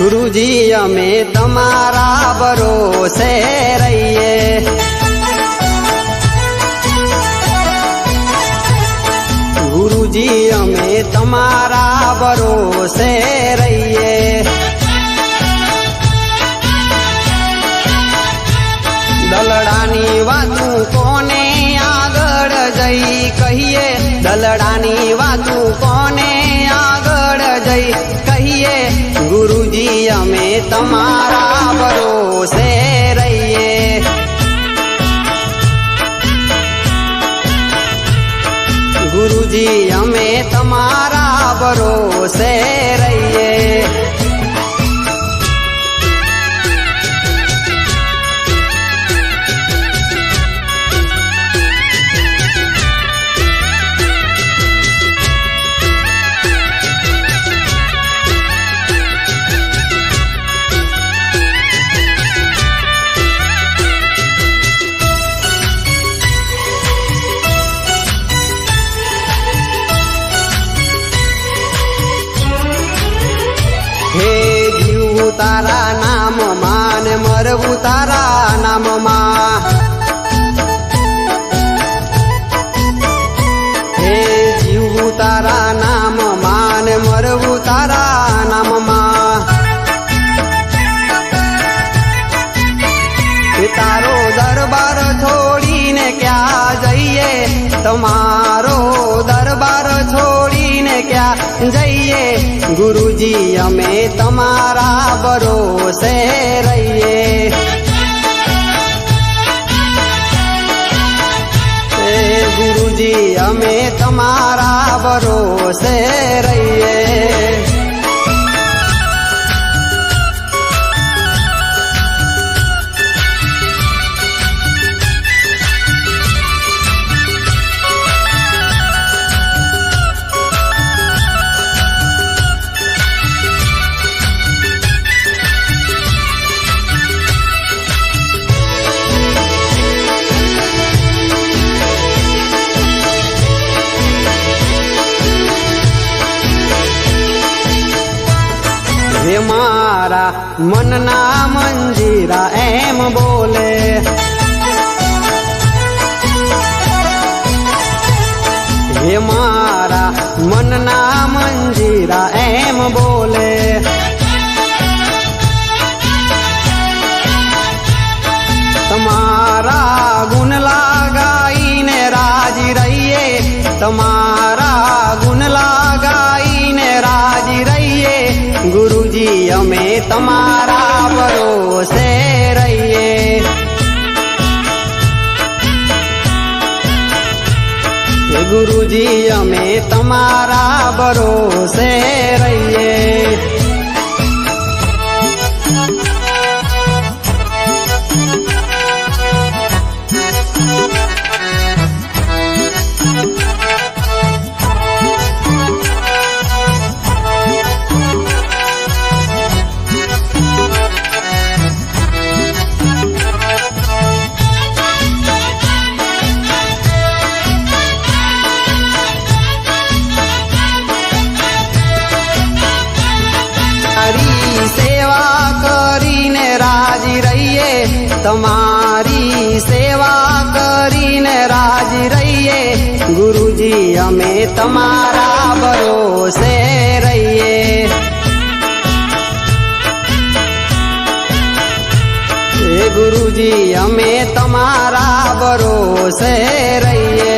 गुरुजी अमे तमारा भरोसे रहिए। गुरुजी अमे तमारा भरोसे रहिए। दलडानी वातू कोने आगळ जई कहिए। दलडानी वातू कोने आगळ जई कहिए। गुरुजी अमे तमारा भरोसे रहिए। गुरुजी अमे तमारा भरोसे रहिए। हे जीव तारा नाम मान मरवू तारा नाम मा। हे जीव तारा नाम मान मरवू तारा नाम मा। तारो दरबार छोड़ीने क्या जइए। तमारो दरबार छोड़ीने क्या जइए। गुरुजी अमे तमारा भरोसे रहिए। गुरुजी अमे तमारा भरोसे रहिए। हे मारा मनना मंजीरा एम बोले। हे मारा मनना मंजीरा एम बोले। तमारा गुण लगाईने राजी रहिए। तमारा गुण लगाईने राजी रहिए। गुरुजी अमे तमारा भरोसे रहिए। गुरुजी अमे तमारा भरोसे रहिए। सेवा करीने राजी रहिए। तमारी सेवा करीने राजी रहिए। गुरुजी अमे तमारा भरोसे रहिए। गुरुजी अमे तमारा भरोसे रहिए।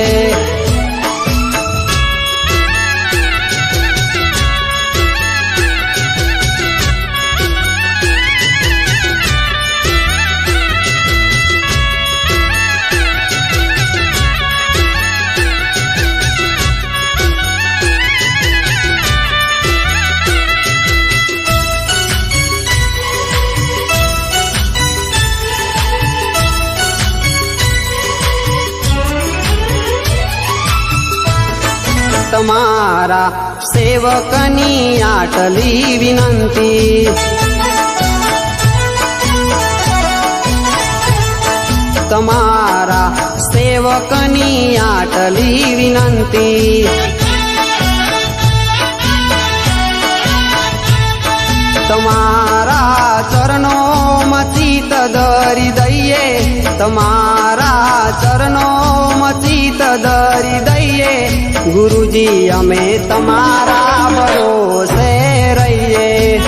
तमारा सेवकनी आटली विनंती। तमारा सेवकनी आटली विनंती। तमारा ચરણોમાં ચિત્ત ધરી દઈએ, તમારા ચરણોમાં ચિત્ત ધરી દઈએ, ગુરુજી અમે તમારા ભરોસે રહીએ.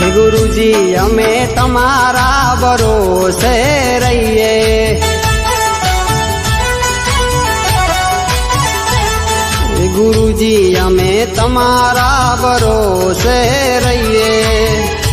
હે ગુરુજી અમે તમારા ભરોસે રહીએ. ગુરુજી અમે તમારા ભરોસે રહીએ.